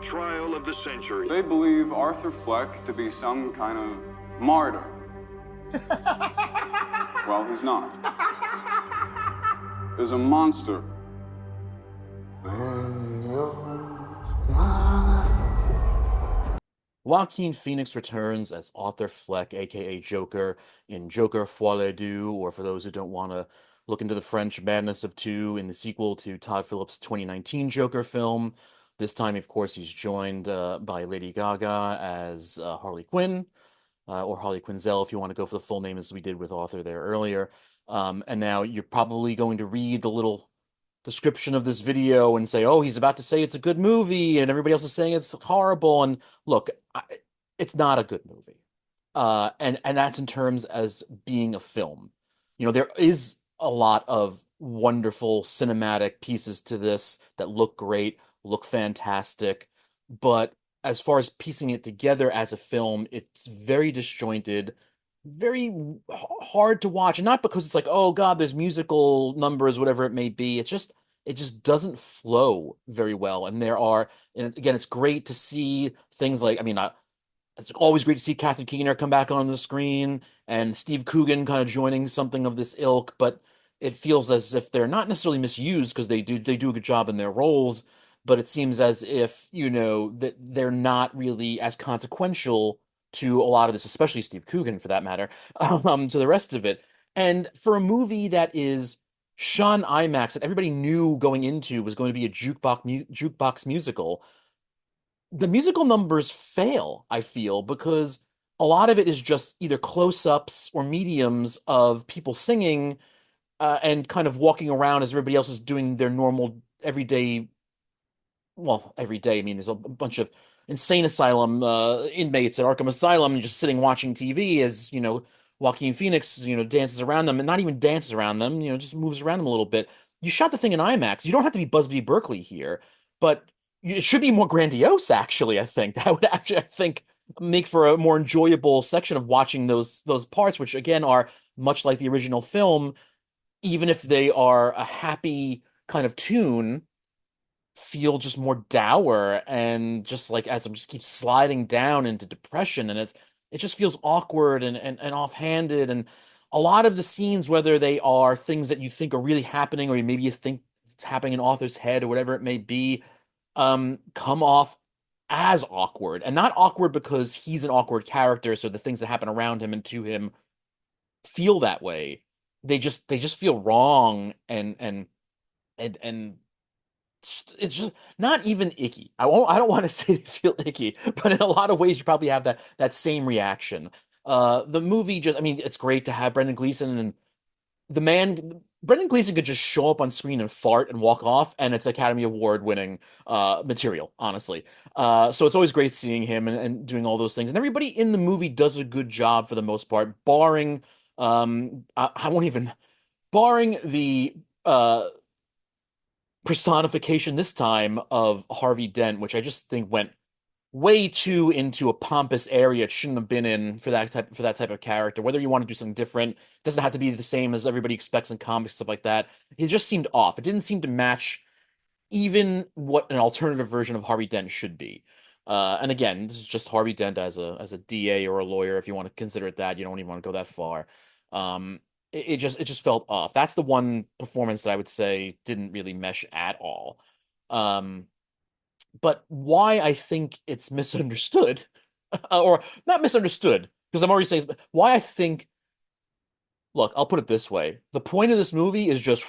trial of the century. They believe Arthur Fleck to be some kind of martyr. Well, he's not. There's a monster. Joaquin Phoenix returns as Arthur Fleck, aka Joker, in Joker Folie, Deux, or for those who don't want to look into the French madness of two, in the sequel to Todd Phillips' 2019 Joker film. This time, of course, he's joined by Lady Gaga as Harley Quinn, or Harley Quinzel if you want to go for the full name as we did with Arthur there earlier. And now you're probably going to read the little description of this video and say, oh, he's about to say it's a good movie, and everybody else is saying it's horrible. And look, it's not a good movie. And that's in terms as being a film. You know, there is a lot of wonderful cinematic pieces to this that look great, look fantastic, but as far as piecing it together as a film, it's very disjointed, very hard to watch. And not because it's like, oh God, there's musical numbers, whatever it may be. It just doesn't flow very well. And again, it's great to see things like, it's always great to see Catherine Keener come back on the screen and Steve Coogan kind of joining something of this ilk, but it feels as if they're not necessarily misused because they do a good job in their roles, but it seems as if, that they're not really as consequential to a lot of this, especially Steve Coogan for that matter, to the rest of it. And for a movie that is Sean IMAX that everybody knew going into was going to be a jukebox musical, the musical numbers fail, I feel, because a lot of it is just either close-ups or mediums of people singing and kind of walking around as everybody else is doing their normal everyday. Well, every day, there's a bunch of insane asylum inmates at Arkham Asylum just sitting watching TV as, Joaquin Phoenix, dances around them, and not even dances around them, just moves around them a little bit. You shot the thing in IMAX. You don't have to be Busby Berkeley here, but it should be more grandiose, actually, I think. That would actually, I think, make for a more enjoyable section of watching those parts, which, again, are much like the original film, even if they are a happy kind of tune, feel just more dour and just like as I'm just keep sliding down into depression, and it just feels awkward and offhanded. And a lot of the scenes, whether they are things that you think are really happening or maybe you think it's happening in author's head or whatever it may be, come off as awkward, and not awkward because he's an awkward character, so the things that happen around him and to him feel that way. They just feel wrong and it's just not even icky. I don't want to say they feel icky, but in a lot of ways you probably have that same reaction. The movie it's great to have Brendan Gleeson, and Brendan Gleeson could just show up on screen and fart and walk off, and it's Academy Award winning material, honestly. So it's always great seeing him and doing all those things. And everybody in the movie does a good job for the most part, barring I won't even barring the personification this time of Harvey Dent, which I just think went way too into a pompous area it shouldn't have been in for that type of character. Whether you want to do something different, it doesn't have to be the same as everybody expects in comics, stuff like that. It just seemed off. It didn't seem to match even what an alternative version of Harvey Dent should be. And again, this is just Harvey Dent as a DA or a lawyer, if you want to consider it that. You don't even want to go that far. It just felt off. That's the one performance that I would say didn't really mesh at all. But why I think it's misunderstood, or not misunderstood, because I'm already saying why I think. Look, I'll put it this way: the point of this movie is just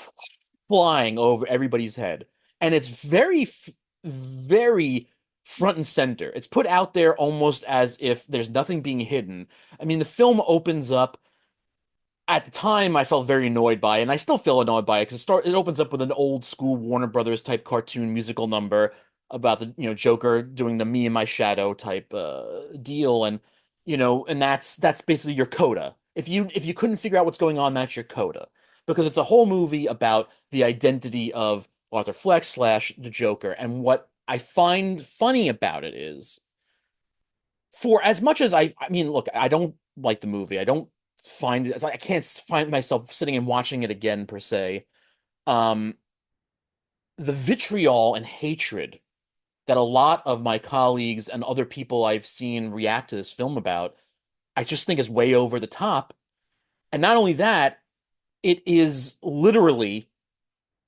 flying over everybody's head, and it's very front and center. It's put out there almost as if there's nothing being hidden. The film opens up. At the time, I felt very annoyed by it, and I still feel annoyed by it because it opens up with an old school Warner Brothers type cartoon musical number about the Joker doing the "Me and My Shadow" type deal, and that's basically your coda. If you couldn't figure out what's going on, that's your coda, because it's a whole movie about the identity of Arthur Fleck / the Joker. And what I find funny about it is, for as much as look, I don't like the movie. I don't find it. It's like I can't find myself sitting and watching it again per se. The vitriol and hatred that a lot of my colleagues and other people I've seen react to this film about, I just think is way over the top. And not only that, it is literally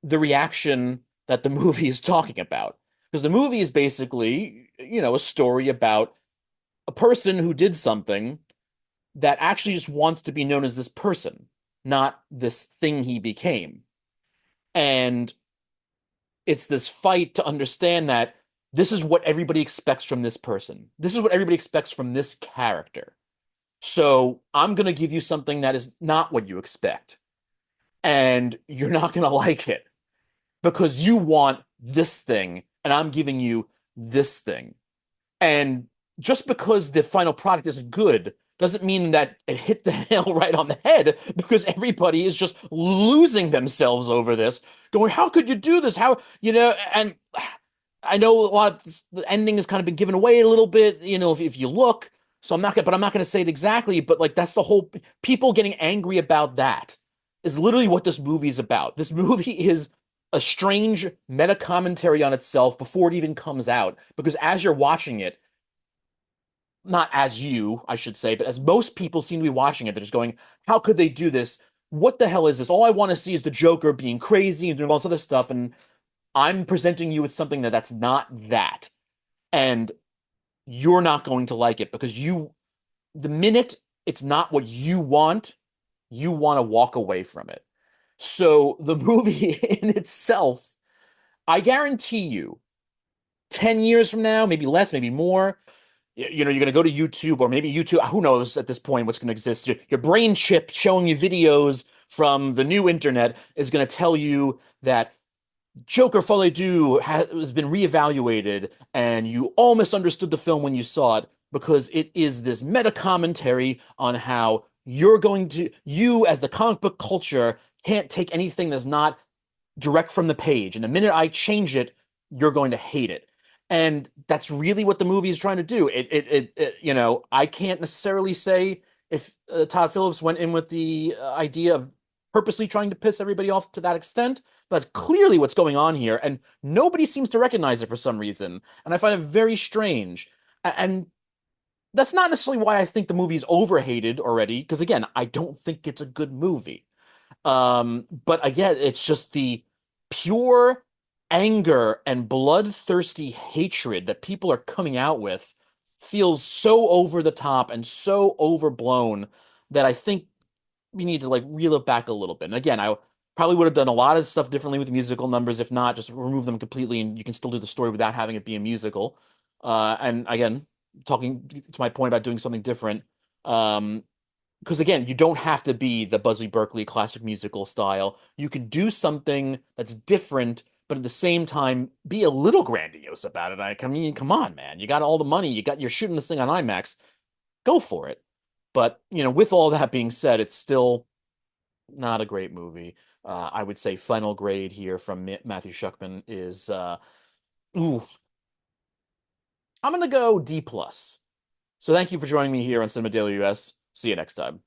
the reaction that the movie is talking about. Because the movie is basically, a story about a person who did something that actually just wants to be known as this person, not this thing he became. And it's this fight to understand that this is what everybody expects from this person. This is what everybody expects from this character. So I'm going to give you something that is not what you expect. And you're not going to like it because you want this thing, and I'm giving you this thing. And just because the final product isn't good doesn't mean that it hit the nail right on the head, because everybody is just losing themselves over this, going, how could you do this? And I know a lot of the ending has kind of been given away a little bit, if you look. So I'm not gonna say it exactly, but like that's the whole people getting angry about that is literally what this movie is about. This movie is a strange meta commentary on itself before it even comes out, because as you're watching it, not as you, I should say, but as most people seem to be watching it, they're just going, how could they do this? What the hell is this? All I want to see is the Joker being crazy and doing all this other stuff, and I'm presenting you with something that's not that. And you're not going to like it because the minute it's not what you want to walk away from it. So the movie in itself, I guarantee you, 10 years from now, maybe less, maybe more, you're going to go to YouTube, or maybe YouTube, who knows at this point what's going to exist. Your brain chip showing you videos from the new internet is going to tell you that Joker Folie has been reevaluated, and you all misunderstood the film when you saw it because it is this meta commentary on how you as the comic book culture can't take anything that's not direct from the page. And the minute I change it, you're going to hate it. And that's really what the movie is trying to do. I can't necessarily say if Todd Phillips went in with the idea of purposely trying to piss everybody off to that extent, but that's clearly what's going on here. And nobody seems to recognize it for some reason. And I find it very strange. And that's not necessarily why I think the movie is overhated already, because again, I don't think it's a good movie. But again, it's just the pure anger and bloodthirsty hatred that people are coming out with feels so over the top and so overblown that I think we need to like reel it back a little bit. And again, I probably would have done a lot of stuff differently with the musical numbers. If not, just remove them completely and you can still do the story without having it be a musical. And again, talking to my point about doing something different, because again, you don't have to be the Busby Berkeley classic musical style. You can do something that's different, but at the same time, be a little grandiose about it. I mean, come on, man. You got all the money. You're shooting this thing on IMAX. Go for it. But, with all that being said, it's still not a great movie. I would say final grade here from Matthew Schuckman is, ooh, I'm gonna go D plus. So thank you for joining me here on Cinema Daily US. See you next time.